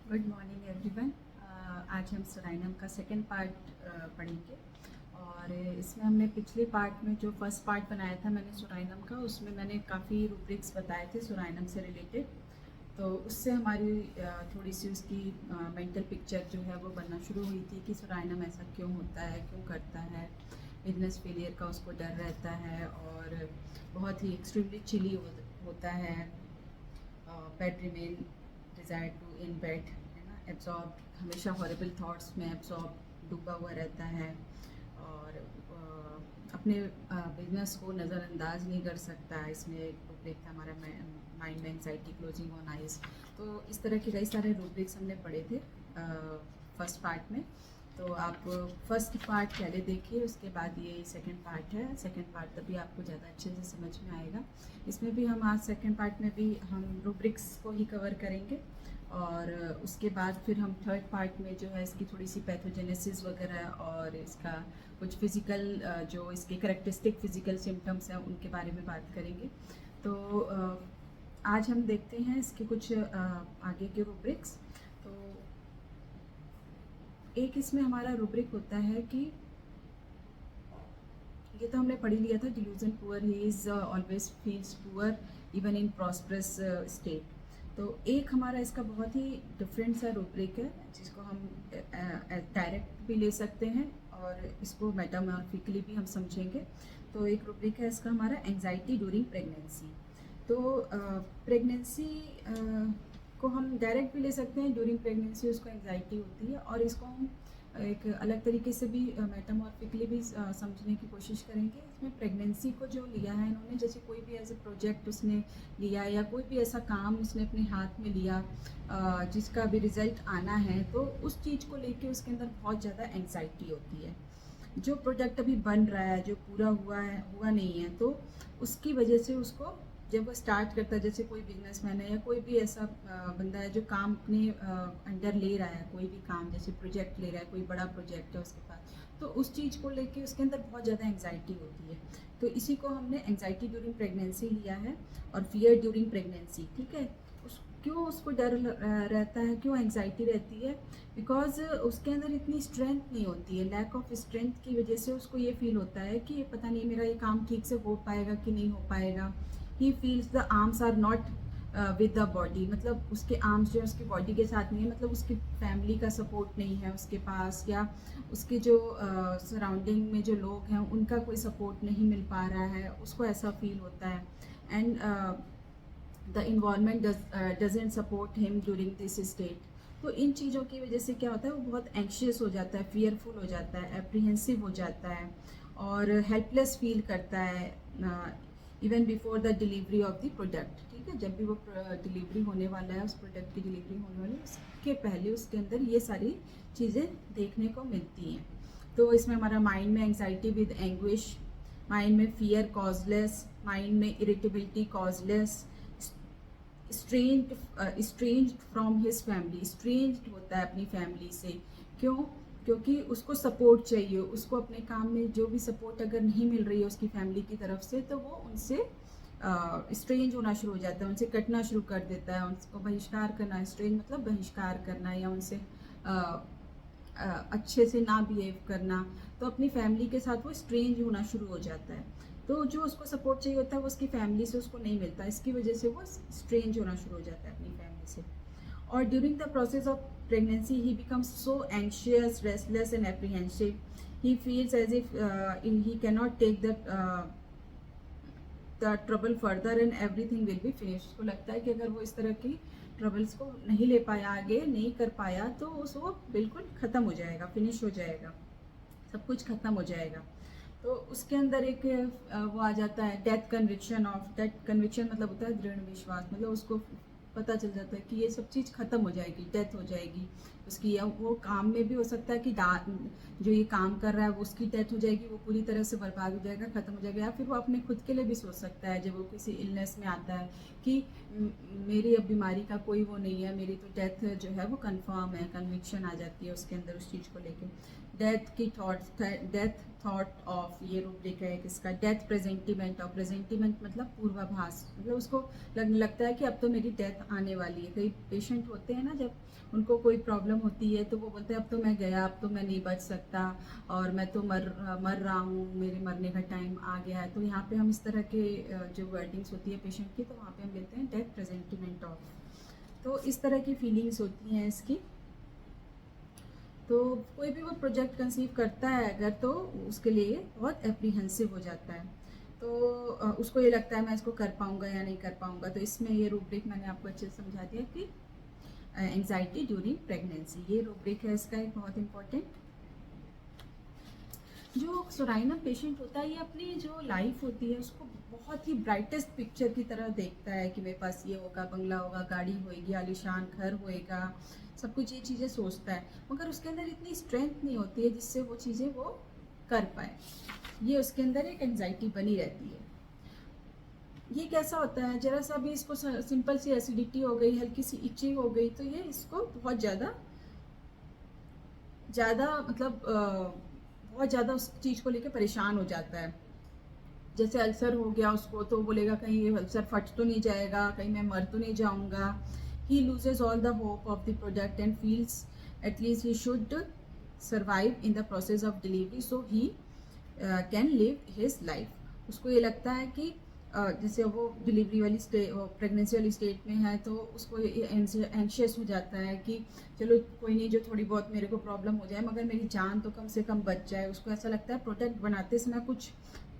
Good morning everyone. आज हम सुराइनम का सेकंड पार्ट पढ़ेंगे और इसमें हमने पिछले पार्ट में जो फर्स्ट पार्ट बनाया था मैंने सुराइनम का, उसमें मैंने काफ़ी रूब्रिक्स बताए थे सुराइनम से रिलेटेड। तो उससे हमारी थोड़ी सी उसकी मेंटल पिक्चर जो है वो बनना शुरू हुई थी कि सुराइनम ऐसा क्यों होता है, क्यों करता है, बिजनेस फेलियर का उसको डर रहता है और बहुत ही एक्सट्रीमली चिली होता है। Bed remain desire to in bed, है ना, एब्जॉर्ब, हमेशा हॉरेबल थॉट्स में एब्जॉर्ब डूबा हुआ रहता है और अपने बिजनेस को नज़रअंदाज नहीं कर सकता। इसमें रूब्रिक था हमारा माइंड में एंजाइटी, क्लोजिंग ऑन आइज। तो इस तरह के कई सारे रूब्रिक्स हमने पढ़े थे फर्स्ट पार्ट में। तो आप फर्स्ट पार्ट पहले देखिए, उसके बाद ये सेकंड पार्ट है। सेकंड पार्ट तभी आपको ज़्यादा अच्छे से समझ में आएगा। इसमें भी हम आज सेकंड पार्ट में भी हम रूब्रिक्स को ही कवर करेंगे और उसके बाद फिर हम थर्ड पार्ट में जो है इसकी थोड़ी सी पैथोजेनेसिस वगैरह और इसका कुछ फिज़िकल जो इसके करेक्टरिस्टिक फिज़िकल सिम्टम्स हैं उनके बारे में बात करेंगे। तो आज हम देखते हैं इसके कुछ आगे के रूब्रिक्स। तो एक इसमें हमारा रूब्रिक होता है कि ये तो हमने पढ़ ही लिया था, delusion poor, he is always feels poor even in prosperous state. तो एक हमारा इसका बहुत ही डिफरेंट सा रूब्रिक है जिसको हम डायरेक्ट भी ले सकते हैं और इसको मेटामॉर्फिकली भी हम समझेंगे। तो एक रूब्रिक है इसका हमारा एंजाइटी ड्यूरिंग प्रेगनेंसी। तो प्रेगनेंसी को हम डायरेक्ट भी ले सकते हैं, ड्यूरिंग प्रेगनेंसी उसको एंजाइटी होती है, और इसको हम एक अलग तरीके से भी मेटामॉर्फिकली भी समझने की कोशिश करेंगे। इसमें प्रेगनेंसी को जो लिया है इन्होंने, जैसे कोई भी एज ए प्रोजेक्ट उसने लिया या कोई भी ऐसा काम उसने अपने हाथ में लिया जिसका भी रिजल्ट आना है, तो उस चीज़ को लेके उसके अंदर बहुत ज़्यादा एंग्जाइटी होती है। जो प्रोजेक्ट अभी बन रहा है, जो पूरा हुआ नहीं है, तो उसकी वजह से उसको जब वो स्टार्ट करता है, जैसे कोई बिजनेसमैन है या कोई भी ऐसा बंदा है जो काम अपने अंडर ले रहा है, कोई भी काम जैसे प्रोजेक्ट ले रहा है, कोई बड़ा प्रोजेक्ट है उसके पास, तो उस चीज़ को लेके उसके अंदर बहुत ज़्यादा एंग्जाइटी होती है। तो इसी को हमने एंग्जाइटी ड्यूरिंग प्रेगनेंसी लिया है और फियर ड्यूरिंग प्रेगनेंसी। ठीक है, क्यों उसको डर रहता है, क्यों एंग्जाइटी रहती है? बिकॉज उसके अंदर इतनी स्ट्रेंथ नहीं होती है, लैक ऑफ स्ट्रेंथ की वजह से उसको ये फील होता है कि पता नहीं मेरा ये काम ठीक से हो पाएगा कि नहीं हो पाएगा। He feels the arms are not with the body, मतलब उसके आर्म्स जो है उसकी बॉडी के साथ नहीं है, मतलब उसकी फैमिली का सपोर्ट नहीं है उसके पास, या उसके जो सराउंडिंग में जो लोग हैं उनका कोई सपोर्ट नहीं मिल पा रहा है, उसको ऐसा फील होता है। And the environment doesn't support him during this state. तो इन चीज़ों की वजह से क्या होता है, वो बहुत एंक्शियस हो जाता है, फियरफुल हो जाता है, एप्रीहेंसिव हो जाता है और हेल्पलेस फील करता है even before the delivery of the product. ठीक है, जब भी वो डिलीवरी होने वाला है, उस प्रोडक्ट की डिलीवरी होने वाली है, उसके पहले उसके अंदर ये सारी चीज़ें देखने को मिलती हैं। तो इसमें हमारा माइंड में एंग्जाइटी विद एंग्विश, माइंड में फियर कॉजलेस, माइंड में irritability causeless, strange from his family, strange होता है अपनी फैमिली से। क्यों? क्योंकि उसको सपोर्ट चाहिए, उसको अपने काम में जो भी सपोर्ट अगर नहीं मिल रही है उसकी फैमिली की तरफ से, तो वो उनसे स्ट्रेंज होना शुरू हो जाता है, उनसे कटना शुरू कर देता है, उनको बहिष्कार करना। स्ट्रेंज मतलब बहिष्कार करना या उनसे अच्छे से ना बिहेव करना। तो अपनी फैमिली के साथ वो स्ट्रेंज होना शुरू हो जाता है। तो जो उसको सपोर्ट चाहिए होता है वो उसकी फैमिली से उसको नहीं मिलता, इसकी वजह से वो स्ट्रेंज होना शुरू हो जाता है अपनी फैमिली से। और during the process of pregnancy he becomes so anxious, restless and apprehensive. He feels as if he cannot take the trouble further and everything will be finished. उसको लगता है कि अगर वो इस तरह की ट्रबल्स को नहीं ले पाया, आगे नहीं कर पाया, तो उसको बिल्कुल ख़त्म हो जाएगा, फिनिश हो जाएगा, सब कुछ ख़त्म हो जाएगा। तो उसके अंदर एक वो आ जाता है death conviction. Of death conviction मतलब होता है दृढ़ विश्वास, मतलब उसको पता चल जाता है कि ये सब चीज़ ख़त्म हो जाएगी, डेथ हो जाएगी उसकी। या वो काम में भी हो सकता है कि जो ये काम कर रहा है वो उसकी डेथ हो जाएगी, वो पूरी तरह से बर्बाद हो जाएगा, ख़त्म हो जाएगा। या फिर वो अपने खुद के लिए भी सोच सकता है, जब वो किसी इलनेस में आता है कि मेरी अब बीमारी का कोई वो नहीं है, मेरी तो डेथ जो है वो कंफर्म है, कन्विक्शन आ जाती है उसके अंदर उस चीज़ को लेके। डेथ की थॉट, डेथ थॉट ऑफ, ये रूब्रिक है किसका, डेथ प्रेजेंटिमेंट ऑफ, प्रेजेंटिमेंट मतलब पूर्वाभास, मतलब उसको लगता है कि अब तो मेरी डेथ आने वाली है। कई पेशेंट होते हैं ना, जब उनको कोई प्रॉब्लम होती है तो वो बोलते हैं अब तो मैं गया, अब तो मैं नहीं बच सकता और मैं तो मर रहा हूँ, मेरे मरने का टाइम आ गया है। तो यहाँ पे हम इस तरह के जो वर्डिंग्स होती है पेशेंट की, तो वहाँ पे हम लेते हैं डेथ प्रेजेंटिमेंट ऑफ। तो इस तरह की फीलिंग्स होती हैं इसकी। तो कोई भी वो प्रोजेक्ट कंसीव करता है अगर, तो उसके लिए बहुत एप्रीहेंसिव हो जाता है। तो उसको ये लगता है मैं इसको कर पाऊँगा या नहीं कर पाऊँगा। तो इसमें ये रूब्रिक मैंने आपको अच्छे से समझा दिया कि एंग्जाइटी ड्यूरिंग प्रेगनेंसी, ये रूब्रिक है इसका एक बहुत इम्पोर्टेंट। जो सोराइनम पेशेंट होता है, ये अपनी जो लाइफ होती है उसको बहुत ही ब्राइटेस्ट पिक्चर की तरह देखता है कि मेरे पास ये होगा, बंगला होगा, गाड़ी होएगी, आलीशान घर होएगा, सब कुछ ये चीज़ें सोचता है, मगर उसके अंदर इतनी स्ट्रेंथ नहीं होती है जिससे वो चीज़ें वो कर पाए। ये उसके अंदर एक एंग्जाइटी बनी रहती है। ये कैसा होता है, जरा सा भी इसको सिंपल सी एसिडिटी हो गई, हल्की सी इचिंग हो गई, तो ये इसको बहुत ज़्यादा मतलब बहुत ज़्यादा उस चीज़ को लेकर परेशान हो जाता है। जैसे अल्सर हो गया उसको, तो बोलेगा कहीं ये अल्सर फट तो नहीं जाएगा, कहीं मैं मर तो नहीं जाऊंगा। ही loses all the hope of the product and feels at least he should survive in the process of delivery so he can live his life. उसको ये लगता है कि जैसे वो डिलीवरी वाली स्टेट, प्रेगनेंसी वाली स्टेट में है, तो उसको एंशियस हो जाता है कि चलो कोई नहीं, जो थोड़ी बहुत मेरे को प्रॉब्लम हो जाए मगर मेरी जान तो कम से कम बच जाए। उसको ऐसा लगता है प्रोडक्ट बनाते समय कुछ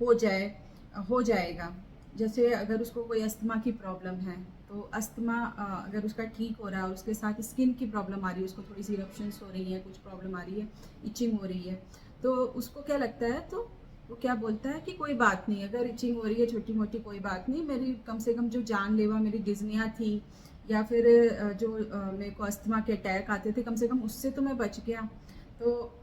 हो जाएगा। जैसे अगर उसको कोई अस्थमा की प्रॉब्लम है, तो अस्थमा अगर उसका ठीक हो रहा है और उसके साथ स्किन की प्रॉब्लम आ रही है, उसको थोड़ी सी इरप्शंस हो रही है, कुछ प्रॉब्लम आ रही है, इचिंग हो रही है, तो उसको क्या लगता है, तो वो क्या बोलता है कि कोई बात नहीं, अगर इचिंग हो रही है छोटी मोटी कोई बात नहीं, मेरी कम से कम जो जानलेवा मेरी डिज्निया थी या फिर जो मेरे को अस्थमा के अटैक आते थे, कम से कम उससे तो मैं बच गया। तो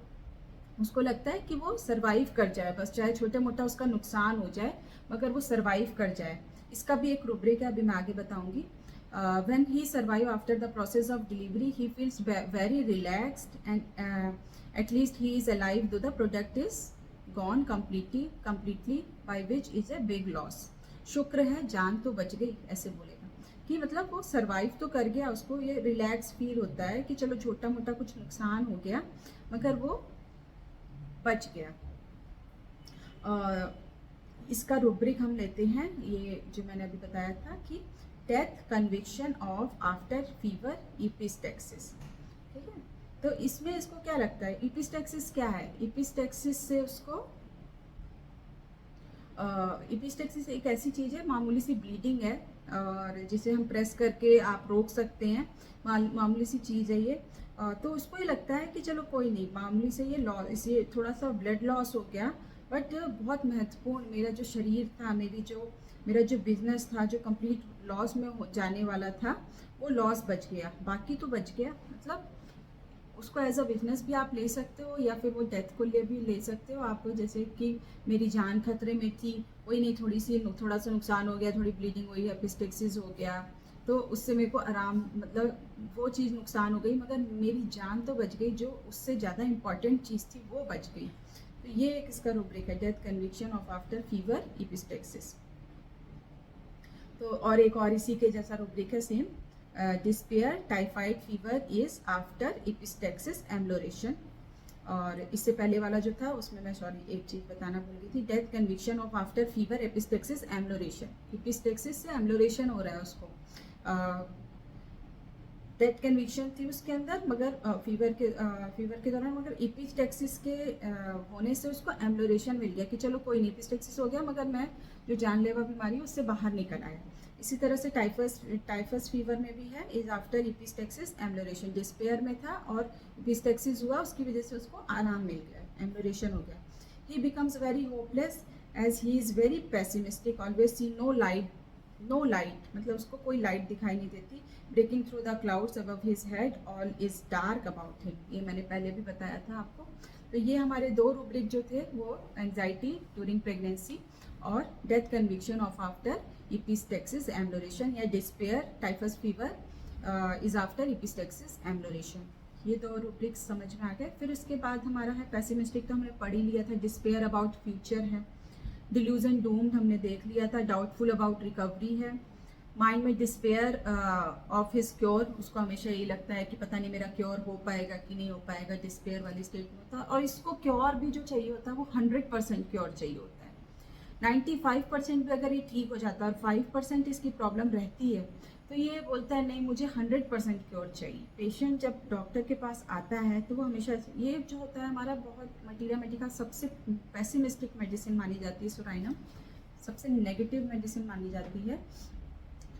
उसको लगता है कि वो सरवाइव कर जाए, बस चाहे छोटा मोटा उसका नुकसान हो जाए मगर वो सरवाइव कर जाए। इसका भी एक रूब्रिक है, अभी मैं आगे बताऊंगी। When he survive after the process of delivery he feels very relaxed and at least he is alive though the product is gone completely by which is a big loss। शुक्र है जान तो बच गई, ऐसे बोलेगा कि मतलब वो सरवाइव तो कर गया, उसको ये रिलैक्स फील होता है कि चलो छोटा मोटा कुछ नुकसान हो गया मगर वो बच गया। इसका रूब्रिक हम लेते हैं, ये जो मैंने अभी बताया था कि death conviction of after fever इपिस्टेक्सिस, ठीक है। तो इसमें इसको क्या लगता है, इपिस्टेक्सिस क्या है, इपिस्टेक्सिस से उसको इपिस्टेक्सिस एक ऐसी चीज़ है, मामूली सी ब्लीडिंग है और जिसे हम प्रेस करके आप रोक सकते हैं, मामूली सी चीज़ है ये। तो उसको ये लगता है कि चलो कोई नहीं, मामूली से ये लॉस, ये थोड़ा सा ब्लड लॉस हो गया, बट बहुत महत्वपूर्ण मेरा जो शरीर था, मेरा जो बिजनेस था, जो कंप्लीट लॉस में जाने वाला था, वो लॉस बच गया, बाकी तो बच गया। मतलब उसको एज अ बिजनेस भी आप ले सकते हो या फिर वो डेथ को लिए भी ले सकते हो आप। जैसे कि मेरी जान खतरे में थी, कोई नहीं, थोड़ा सा नुकसान हो गया, थोड़ी ब्लीडिंग हुई, एपिस्टेक्सिस हो गया, तो उससे मेरे को आराम, मतलब वो चीज़ नुकसान हो गई मगर मेरी जान तो बच गई, जो उससे ज़्यादा इम्पॉर्टेंट चीज़ थी वो बच गई। तो ये एक इसका रूब्रिक है, death conviction of after fever epistaxis. तो और एक और इसी के जैसा रूब्रिक है same, despair typhoid fever is after epistaxis amelioration. और इससे पहले वाला जो था उसमें मैं एक चीज़ बताना भूल गई थी, death conviction of after fever epistaxis amelioration. Epistaxis से एम्लोरेशन हो रहा है उसको, डेथ कन्विक्शन थी उसके अंदर मगर फीवर के दौरान, मगर इपिस्टेक्सिस के होने से उसको एम्लोरेशन मिल गया कि चलो कोई नहीं, इपिस्टेक्सिस हो गया मगर मैं जो जानलेवा बीमारी है उससे बाहर निकल आया। इसी तरह से टाइफस फीवर में भी है, इज आफ्टर इपिस्टेक्सिस एम्लोरेशन, डिस्पेयर में था और इपिस्टेक्सिस हुआ, उसकी वजह से उसको आराम मिल गया, एम्लोरेशन हो गया। He becomes very hopeless as he is very pessimistic, always see no light, मतलब उसको कोई लाइट दिखाई नहीं देती। Breaking through the clouds above his head, all is dark about him, ये मैंने पहले भी बताया था आपको। तो ये हमारे दो रूब्रिक जो थे वो एंजाइटी ड्यूरिंग प्रेगनेंसी और death conviction of after epistaxis amelioration या despair typhus fever is after epistaxis amelioration. ये दो रूब्रिक्स समझ में आ गए। फिर उसके बाद हमारा है पेसिमिस्टिक, तो हमने पढ़ ही लिया था। डिस्पेयर अबाउट फ्यूचर है। डिल्यूजन डूम्ड हमने देख लिया था। डाउटफुल अबाउट रिकवरी है। माइंड में डिस्पेयर ऑफ हिज क्योर, उसको हमेशा यही लगता है कि पता नहीं मेरा क्योर हो पाएगा कि नहीं हो पाएगा, डिस्पेयर वाली स्टेट में होता है। और इसको क्योर भी जो चाहिए होता है वो 100% क्योर चाहिए होता है। 95% भी अगर ये ठीक हो जाता है और 5% इसकी प्रॉब्लम रहती है तो ये बोलता है नहीं मुझे 100% क्योर चाहिए। पेशेंट जब डॉक्टर के पास आता है तो वो हमेशा, ये जो होता है हमारा बहुत मटीरिया मेडिका सबसे पेसिमिस्टिक मेडिसिन मानी जाती है सुराइनम, सबसे नेगेटिव मेडिसिन मानी जाती है।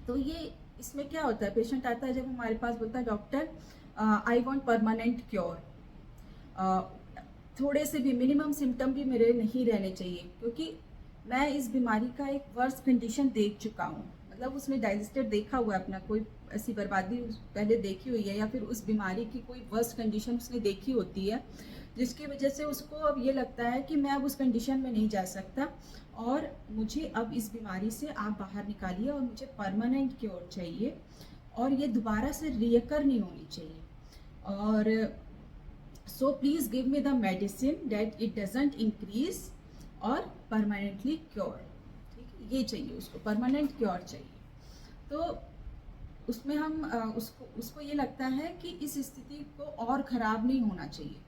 तो ये इसमें क्या होता है, पेशेंट आता है जब हमारे पास बोलता है doctor I want permanent cure, थोड़े से भी मिनिमम सिम्टम भी मेरे नहीं रहने चाहिए, क्योंकि मैं इस बीमारी का एक वर्स्ट कंडीशन देख चुका हूँ। मतलब उसने डाइजेस्टेड देखा हुआ है अपना, कोई ऐसी बर्बादी पहले देखी हुई है या फिर उस बीमारी की कोई वर्स्ट कंडीशन उसने देखी होती है, जिसकी वजह से उसको अब ये लगता है कि मैं अब उस कंडीशन में नहीं जा सकता और मुझे अब इस बीमारी से आप बाहर निकालिए और मुझे परमानेंट क्योर चाहिए और ये दोबारा से रियकर नहीं होनी चाहिए। और so please give me the medicine that it doesn't increase और परमानेंटली क्योर। ठीक है, ये चाहिए उसको, परमानेंट क्योर चाहिए। तो उसमें हम उसको ये लगता है कि इस स्थिति को और ख़राब नहीं होना चाहिए।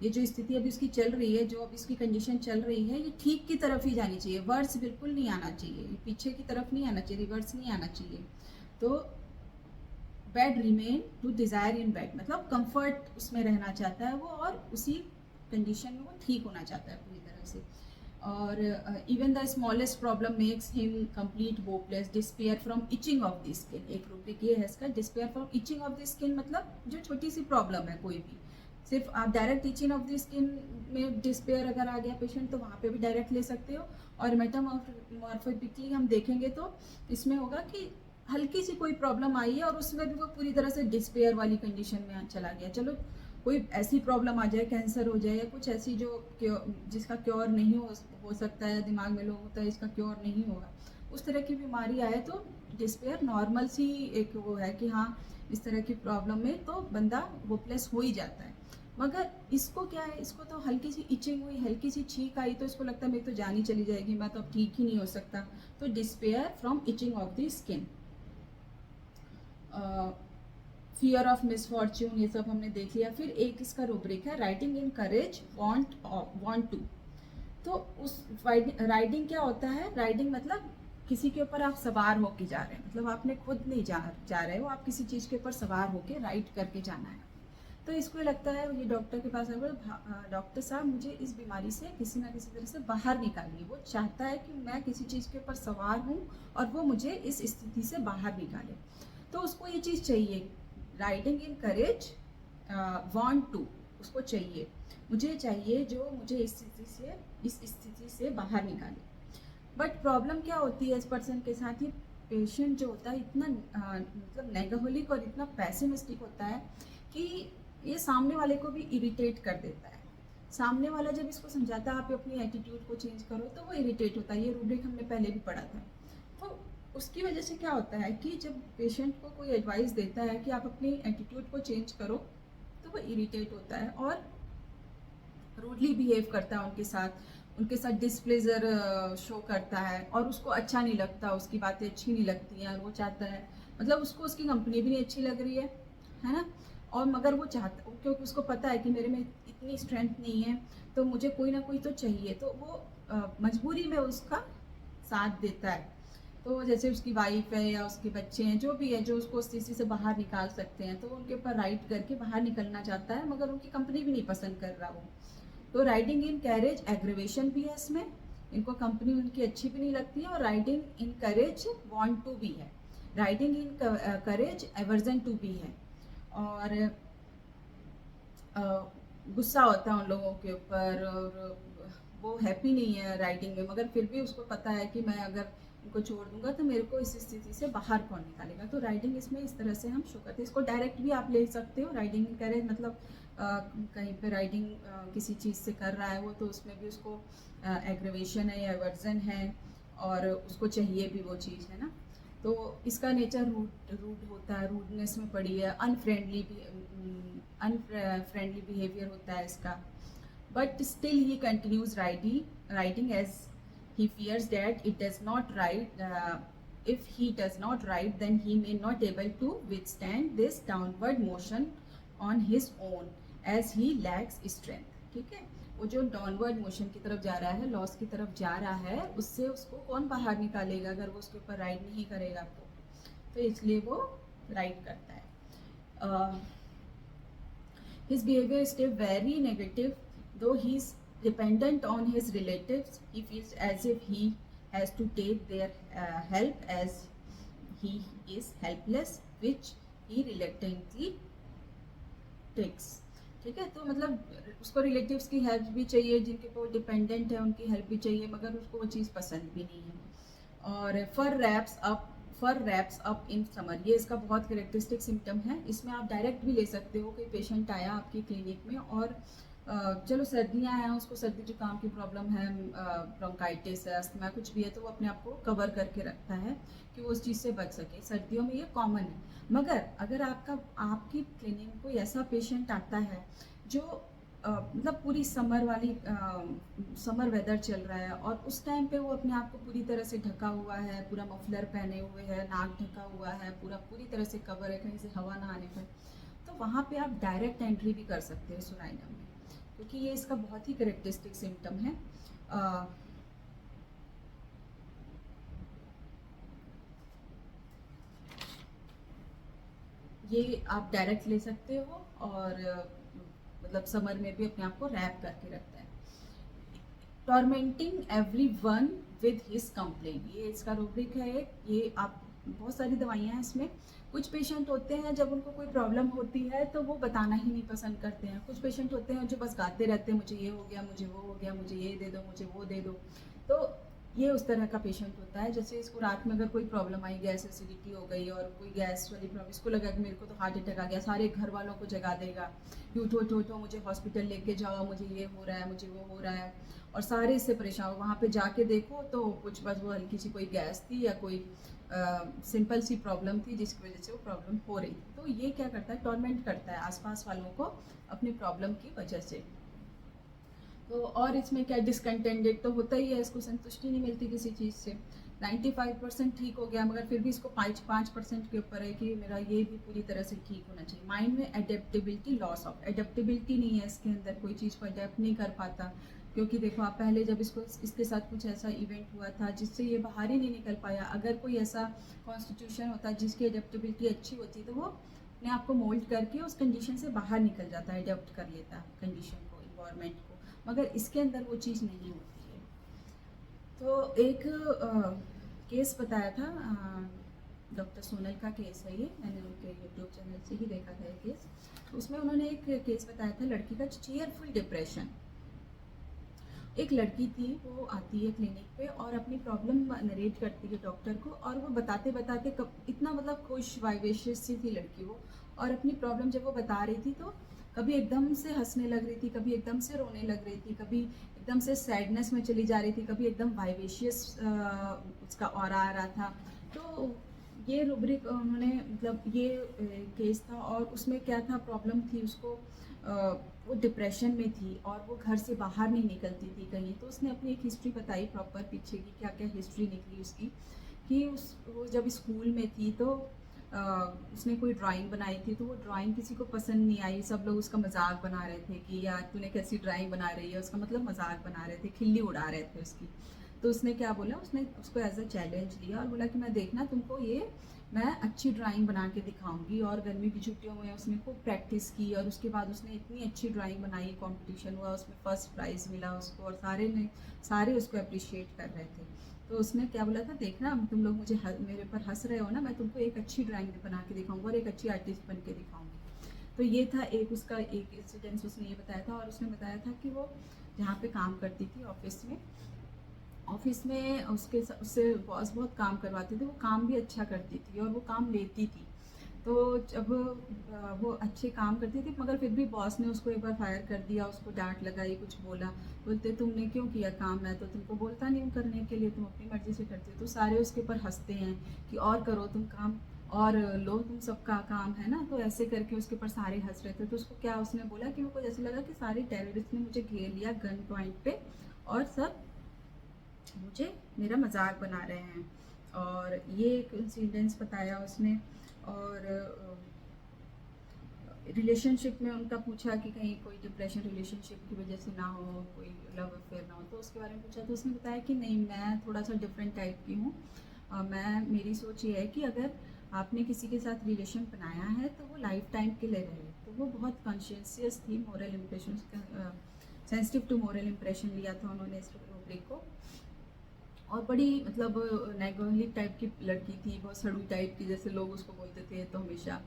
ये जो स्थिति अभी उसकी चल रही है, जो अभी इसकी कंडीशन चल रही है, ये ठीक की तरफ ही जानी चाहिए, वर्ड्स बिल्कुल नहीं आना चाहिए, ये पीछे की तरफ नहीं आना चाहिए, रिवर्स नहीं आना चाहिए। तो bed remain to desire in bed, मतलब कंफर्ट उसमें रहना चाहता है वो और उसी कंडीशन में वो ठीक होना चाहता है पूरी तरह से। और even the smallest problem makes him complete hopeless, despair from itching of the skin. एक रूब्रिक ये है इसका, despair from itching of the skin, मतलब जो छोटी सी प्रॉब्लम है कोई भी, सिर्फ आप direct itching of the skin में डिस्पेयर अगर आ गया पेशेंट तो वहाँ पे भी डायरेक्ट ले सकते हो। और मेटामॉर्फोटिकली हम देखेंगे तो इसमें होगा कि हल्की सी कोई प्रॉब्लम आई है और उसमें भी वो पूरी तरह से डिस्पेयर वाली कंडीशन में चला गया। चलो कोई ऐसी प्रॉब्लम आ जाए, कैंसर हो जाए या कुछ ऐसी जो जिसका क्योर नहीं हो सकता है, दिमाग में लोग होता है इसका क्योर नहीं होगा, उस तरह की बीमारी आए तो डिस्पेयर नॉर्मल सी एक वो है कि हाँ इस तरह की प्रॉब्लम में तो बंदा होपलेस हो ही जाता है। मगर इसको क्या है, इसको तो हल्की सी इचिंग हुई, हल्की सी छींक आई तो इसको लगता है मेरी तो जान ही चली जाएगी, मैं तो अब ठीक ही नहीं हो सकता। तो despair from itching of the skin. Fear of misfortune, ये सब हमने देख लिया। फिर एक इसका रूब्रिक है writing in carriage want to. तो उस राइडिंग क्या होता है, राइडिंग मतलब किसी के ऊपर आप सवार होके जा रहे हैं, मतलब आपने खुद नहीं जा रहे हो, आप किसी चीज़ के ऊपर सवार होके राइड करके जाना है। तो इसको लगता है, ये डॉक्टर के पास आकर डॉक्टर साहब मुझे इस बीमारी से किसी ना किसी तरह से बाहर निकालिए। वो चाहता है कि मैं किसी चीज़ के ऊपर सवार हूँ और वो मुझे इस स्थिति से बाहर निकाले। तो उसको ये चीज़ चाहिए, riding in carriage want to, उसको चाहिए, मुझे चाहिए जो मुझे इस स्थिति से बाहर निकाले। बट प्रॉब्लम क्या होती है इस पर्सन के साथ, ही पेशेंट जो होता है इतना मतलब नेगेटिव और इतना पैसिमिस्टिक होता है कि ये सामने वाले को भी इरिटेट कर देता है। सामने वाला जब इसको समझाता है आप अपनी एटीट्यूड को चेंज करो तो वो इरिटेट होता है। ये रूब्रिक हमने पहले भी पढ़ा था। तो उसकी वजह से क्या होता है कि जब पेशेंट को कोई एडवाइस देता है कि आप अपनी एटीट्यूड को चेंज करो तो वो इरिटेट होता है और रूडली बिहेव करता है उनके साथ डिस्प्लेजर शो करता है और उसको अच्छा नहीं लगता, उसकी बातें अच्छी नहीं लगती हैं और वो चाहता है, मतलब उसको उसकी कंपनी भी नहीं अच्छी लग रही है ना। और मगर वो चाहता, क्योंकि उसको पता है कि मेरे में इतनी स्ट्रेंथ नहीं है तो मुझे कोई ना कोई तो चाहिए, तो वो मजबूरी में उसका साथ देता है। तो जैसे उसकी वाइफ है या उसके बच्चे हैं, जो भी है जो उसको उस स्थिति से बाहर निकाल सकते हैं, तो वो उनके ऊपर राइड करके बाहर निकलना चाहता है, मगर उनकी कंपनी भी नहीं पसंद कर रहा वो। तो राइडिंग इन कैरेज एग्रीवेशन भी है इसमें, इनको कंपनी उनकी अच्छी भी नहीं लगती है। और riding in carriage want to भी है, riding in carriage aversion to भी है। और गुस्सा होता है उन लोगों के ऊपर और वो हैप्पी नहीं है राइडिंग में, मगर फिर भी उसको पता है कि मैं अगर इनको छोड़ दूंगा तो मेरे को इस स्थिति से बाहर कौन निकालेगा। तो राइडिंग इसमें इस तरह से हम शो करते हैं। इसको डायरेक्ट भी आप ले सकते हो, राइडिंग करे मतलब कहीं पे राइडिंग किसी चीज़ से कर रहा है वो, तो उसमें भी उसको एग्रेवेशन है या एवर्जन है और उसको चाहिए भी वो चीज़, है ना। तो इसका नेचर रूड होता है, रूडनेस में पड़ी है, अनफ्रेंडली बिहेवियर होता है इसका. But still he continues writing as he fears that it does not write. If he does not write, then he may not able to withstand this downward motion on his own, as he lacks strength. ठीक है, वो जो downward motion की तरफ जा रहा है, loss की तरफ जा रहा है, उससे उसको कौन बाहर निकालेगा अगर वो उसके ऊपर राइड नहीं करेगा तो इसलिए वो राइड करता है. His behavior is still very negative. Though he is dependent on his relatives, he feels as if he has to take their help, as he is helpless, which he reluctantly takes. ठीक है, तो मतलब उसको relatives की help भी चाहिए, जिनके ऊपर डिपेंडेंट है उनकी हेल्प भी चाहिए, मगर उसको वो चीज़ पसंद भी नहीं है. और फर रैप्स अप इन समर, ये इसका बहुत करेक्टरिस्टिक सिम्टम है. इसमें आप डायरेक्ट भी ले सकते हो कि पेशेंट आया आपकी क्लिनिक में और चलो सर्दियाँ हैं, उसको सर्दी जुकाम की प्रॉब्लम है, ब्रोंकाइटिस है, अस्थमा कुछ भी है, तो वो अपने आप को कवर करके रखता है कि वो उस चीज़ से बच सके. सर्दियों में ये कॉमन है. मगर अगर आपकी क्लिनिक में कोई ऐसा पेशेंट आता है जो मतलब पूरी समर वेदर चल रहा है और उस टाइम पे वो अपने आप को पूरी तरह से ढका हुआ है, पूरा मफलर पहने हुए है, नाक ढका हुआ है, पूरी तरह से कवर है, कहीं से हवा ना आने पर, तो वहाँ पे आप डायरेक्ट एंट्री भी कर सकते हैं सुनाइनम में, क्योंकि ये इसका बहुत ही करेक्टरिस्टिक सिम्टम है. ये आप डायरेक्ट ले सकते हो और मतलब समर में भी अपने आप को रैप करके रखता है. Tormenting everyone with his complain, ये इसका रूब्रिक है एक. ये आप बहुत सारी दवाइयाँ हैं इसमें. कुछ पेशेंट होते हैं जब उनको कोई प्रॉब्लम होती है तो वो बताना ही नहीं पसंद करते हैं. कुछ पेशेंट होते हैं जो बस गाते रहते हैं, मुझे ये हो गया, मुझे वो हो गया, मुझे ये दे दो, मुझे वो दे दो. तो ये उस तरह का पेशेंट होता है. जैसे इसको रात में अगर कोई प्रॉब्लम आई, गैस एसिडिटी हो गई और कोई गैस वाली प्रॉब्लम, इसको लगा कि मेरे को तो हार्ट अटैक आ गया, सारे घर वालों को जगा देगा, उठो उठो उठो, मुझे हॉस्पिटल लेके जाओ, मुझे ये हो रहा है, मुझे वो हो रहा है, और सारे इससे परेशान हो. वहाँ पे जाके देखो तो कुछ बस वो हल्की सी कोई गैस थी या कोई सिंपल सी प्रॉब्लम थी जिसकी वजह से वो प्रॉब्लम हो रही थी. तो ये क्या करता है, टॉर्मेंट करता है आसपास वालों को अपनी प्रॉब्लम की वजह से. तो और इसमें क्या, डिसकंटेंटेड तो होता ही है, इसको संतुष्टि नहीं मिलती किसी चीज़ से. 95% ठीक हो गया मगर फिर भी इसको 5% के ऊपर है कि मेरा ये भी पूरी तरह से ठीक होना चाहिए. माइंड में एडेप्टेबिलिटी, लॉस ऑफ एडेप्टेबिलिटी नहीं है इसके अंदर, कोई चीज़ को अडेप्ट नहीं कर पाता. क्योंकि देखो आप पहले जब इसके साथ कुछ ऐसा इवेंट हुआ था जिससे ये बाहर ही नहीं निकल पाया. अगर कोई ऐसा कॉन्स्टिट्यूशन होता जिसकी एडेप्टेबिलिटी अच्छी होती तो वो अपने आप को मोल्ड करके उस कंडीशन से बाहर निकल जाता है, अडेप्ट कर लेता है कंडीशन को, इन्वायरमेंट को. मगर इसके अंदर वो चीज़ नहीं होती है. तो एक केस बताया था, डॉक्टर सोनल का केस है ये, मैंने उनके यूट्यूब चैनल से ही देखा था ये केस. तो उसमें उन्होंने एक केस बताया था लड़की का चीयरफुल डिप्रेशन. एक लड़की थी, वो आती है क्लिनिक पे और अपनी प्रॉब्लम नरेट करती है डॉक्टर को, और वो बताते बताते इतना मतलब खुश वाइवेशियस सी थी लड़की वो, और अपनी प्रॉब्लम जब वो बता रही थी तो कभी एकदम से हंसने लग रही थी, कभी एकदम से रोने लग रही थी, कभी एकदम से सैडनेस में चली जा रही थी, कभी एकदम वाइवेशियस उसका ऑरा आ रहा था. तो ये रूब्रिक उन्होंने मतलब ये केस था. और उसमें क्या था, प्रॉब्लम थी उसको, वो डिप्रेशन में थी और वो घर से बाहर नहीं निकलती थी कहीं. तो उसने अपनी एक हिस्ट्री बताई प्रॉपर पीछे की, क्या क्या हिस्ट्री निकली उसकी, कि वो जब स्कूल में थी तो उसने कोई ड्राइंग बनाई थी, तो वो ड्राइंग किसी को पसंद नहीं आई. सब लोग उसका मजाक बना रहे थे कि यार तूने कैसी ड्राइंग बना रही है, उसका मतलब मजाक बना रहे थे, खिल्ली उड़ा रहे थे उसकी. तो उसने क्या बोला, उसने उसको एज अ चैलेंज लिया और बोला कि मैं देखना तुमको ये मैं अच्छी ड्राइंग बना के दिखाऊंगी. और गर्मी की छुट्टियों में उसने खूब प्रैक्टिस की और उसके बाद उसने इतनी अच्छी ड्राइंग बनाई, कंपटीशन हुआ, उसमें फर्स्ट प्राइज़ मिला उसको और सारे उसको अप्रिशिएट कर रहे थे. तो उसने क्या बोला था, देखना तुम लोग मेरे पर हंस रहे हो ना, मैं तुमको एक अच्छी ड्राइंग बना के दिखाऊंगा और एक अच्छी आर्टिस्ट बन के दिखाऊंगी. तो ये था एक उसका एक इंसिडेंस उसने ये बताया था. और उसने बताया था कि वो जहाँ पे काम करती थी ऑफिस में उससे बॉस बहुत काम करवाते थे, वो काम भी अच्छा करती थी और वो काम लेती थी. तो जब वो अच्छे काम करती थी मगर फिर भी बॉस ने उसको एक बार फायर कर दिया, उसको डांट लगाई, कुछ बोला। बोलते तुमने क्यों किया काम, मैं तो तुमको बोलता नहीं हूँ करने के लिए, तुम अपनी मर्ज़ी से करते हो। तो सारे उसके ऊपर हंसते हैं कि और करो तुम काम, और लो तुम सबका काम है ना। तो ऐसे करके उसके ऊपर सारे हंस रहे थे। तो उसको क्या उसने बोला कि मेरे को जैसे लगा कि सारे टेररिस्ट ने मुझे घेर लिया गन पॉइंट पे और सब मुझे मेरा मजाक बना रहे हैं। और ये एक इंसिडेंस बताया उसने। और रिलेशनशिप में उनका पूछा कि कहीं कोई डिप्रेशन रिलेशनशिप की वजह से ना हो, कोई लव अफेयर ना हो, तो उसके बारे में पूछा। तो उसने बताया कि नहीं, मैं थोड़ा सा डिफरेंट टाइप की हूँ। मेरी सोच ये है कि अगर आपने किसी के साथ रिलेशन बनाया है तो वो लाइफ टाइम के लिए रहे। तो वो बहुत कॉन्शियस थी, moral impression, sensitive to moral impression लिया था उन्होंने इस रुब्रिक को। और बड़ी मतलब नेगोलिक टाइप की लड़की थी, बहुत सड़ू टाइप की, जैसे लोग उसको बोलते थे। तो हमेशा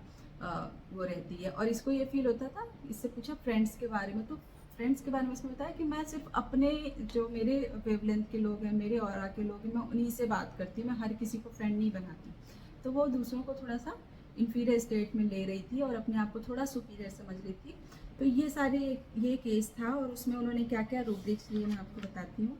वो रहती है। और इसको ये फील होता था, इससे पूछा फ्रेंड्स के बारे में। तो फ्रेंड्स के बारे में उसने बताया कि मैं सिर्फ अपने जो मेरे वेवलेंथ के लोग हैं, मेरे ऑरा के लोग हैं, मैं उन्हीं से बात करती हूँ, मैं हर किसी को फ्रेंड नहीं बनाती। तो वो दूसरों को थोड़ा सा इन्फीरियर स्टेट में ले रही थी और अपने आप को थोड़ा सुपीरियर समझ रही थी। तो ये सारे ये केस था। और उसमें उन्होंने क्या क्या रूब्रिक्स लिए मैं आपको बताती हूँ।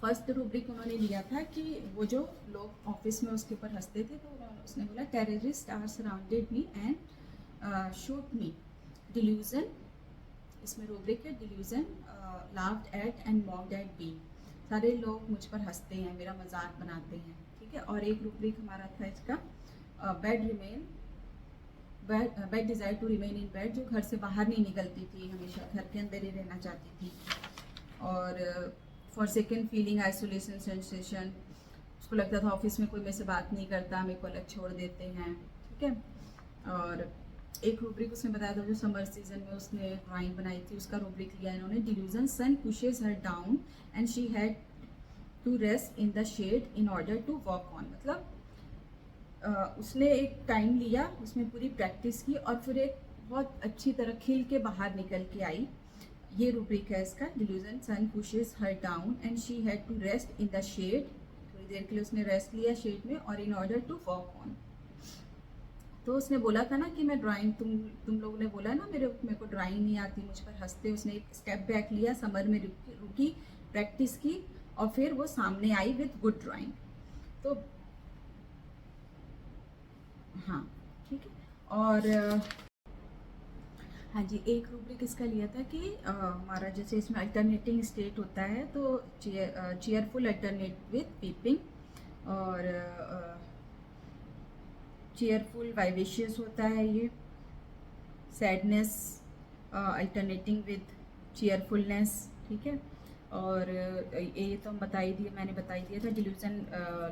फर्स्ट रूब्रिक उन्होंने लिया था कि वो जो लोग ऑफिस में उसके ऊपर हंसते थे, तो उसने बोला terrorist are surrounded me and shoot me, delusion, इसमें रूब्रिक है delusion, laughed at and mocked at be, सारे लोग मुझ पर हंसते हैं, मेरा मजाक बनाते हैं। ठीक है। और एक रूब्रिक हमारा था इसका bed desire to remain in bed, जो घर से बाहर नहीं निकलती थी, हमेशा घर के अंदर ही रहना चाहती थी। और for second feeling isolation sensation, उसको लगता था ऑफिस में कोई मेरे से बात नहीं करता, मेरे को अलग छोड़ देते हैं। ठीक है। और एक रूब्रिक उसने बताया था जो समर सीजन में उसने ड्राइंग बनाई थी, उसका रूब्रिक लिया इन्होंने, delusion, sun pushes her down and she had to rest in the shade in order to walk on. मतलब उसने एक टाइम लिया, उसमें पूरी प्रैक्टिस की और फिर एक बहुत अच्छी तरह खिल के बाहर निकल के आई। ये रूब्रिक है इसका, delusion, sun pushes her down and she had to rest in the shade, थोड़ी देर के लिए उसने रेस्ट लिया शेड में, और in order to walk on. तो उसने बोला था ना कि मैं ड्राइंग, तुम लोगों ने बोला ना मेरे को ड्राइंग नहीं आती, मुझ पर हंसते। उसने एक स्टेप बैक लिया, समर में रुकी, प्रैक्टिस की और फिर वो सामने आई विद गुड ड्राइंग। तो हाँ ठीक है। और हाँ जी, एक रूब्रिक इसका लिया था कि हमारा जैसे इसमें अल्टरनेटिंग स्टेट होता है, तो चीयरफुल अल्टरनेट विथ वीपिंग, और चीयरफुल वाइवेशियस होता है ये, सैडनेस अल्टरनेटिंग विथ चीयरफुलनेस। ठीक है। और ये तो हम बता ही दिए, मैंने बता ही दिया था। Delusion,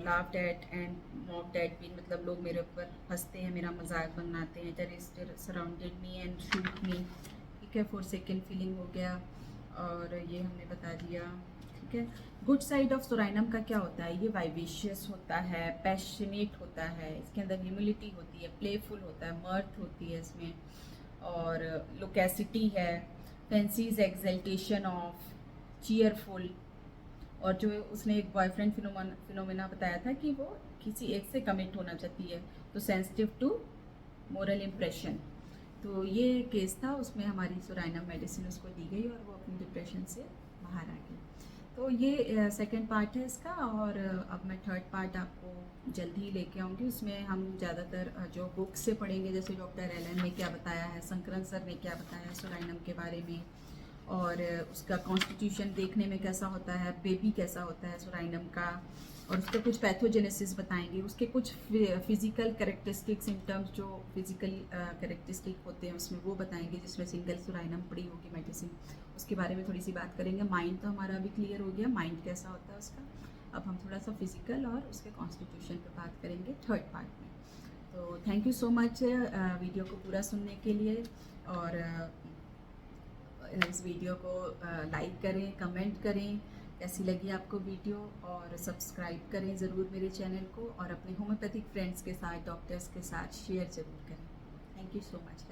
laughed at and mocked at been, मतलब लोग मेरे ऊपर हंसते हैं, मेरा मजाक बनाते हैं। Terrorist surrounded me and shoot मी। ठीक है। फॉर सेकेंड फीलिंग हो गया और ये हमने बता दिया। ठीक है। गुड साइड ऑफ सोराइनम का क्या होता है, ये वाइवेशियस होता है, पैशनेट होता है, इसके अंदर ह्यूमिलिटी होती है, प्लेफुल होता है, मर्थ होती है इसमें, और लोकेसिटी है, फैंसीज एक्सल्टेशन ऑफ, चीयरफुल। और जो उसने एक बॉयफ्रेंड फिनोमेना बताया था कि वो किसी एक से कमिट होना चाहती है, तो सेंसिटिव टू मोरल इम्प्रेशन। तो ये केस था, उसमें हमारी सोराइनम मेडिसिन उसको दी गई और वो अपनी डिप्रेशन से बाहर आ गई। तो ये सेकंड पार्ट है इसका। और अब मैं थर्ड पार्ट आपको जल्दी ही लेके आऊँगी। उसमें हम ज़्यादातर जो बुक से पढ़ेंगे, जैसे डॉक्टर एलन ने क्या बताया है, शंकरन सर ने क्या बताया है सोराइनम के बारे में, और उसका कॉन्स्टिट्यूशन देखने में कैसा होता है, बेबी कैसा होता है सोराइनम का, और उसका कुछ पैथोजेनेसिस बताएंगे, उसके कुछ फिजिकल कैरेक्टरिस्टिक सिम्टम्स जो फिजिकल कैरेक्टरिस्टिक होते हैं उसमें वो बताएंगे, जिसमें सिंगल सोराइनम पड़ी होगी मेडिसिन, उसके बारे में थोड़ी सी बात करेंगे। माइंड तो हमारा अभी क्लियर हो गया, माइंड कैसा होता है उसका। अब हम थोड़ा सा फिजिकल और उसके कॉन्स्टिट्यूशन पर बात करेंगे थर्ड पार्ट में। तो thank you so much video को पूरा सुनने के लिए। और इस वीडियो को लाइक करें, कमेंट करें कैसी लगी आपको वीडियो, और सब्सक्राइब करें ज़रूर मेरे चैनल को, और अपने होम्योपैथिक फ्रेंड्स के साथ, डॉक्टर्स के साथ शेयर ज़रूर करें। Thank you so much.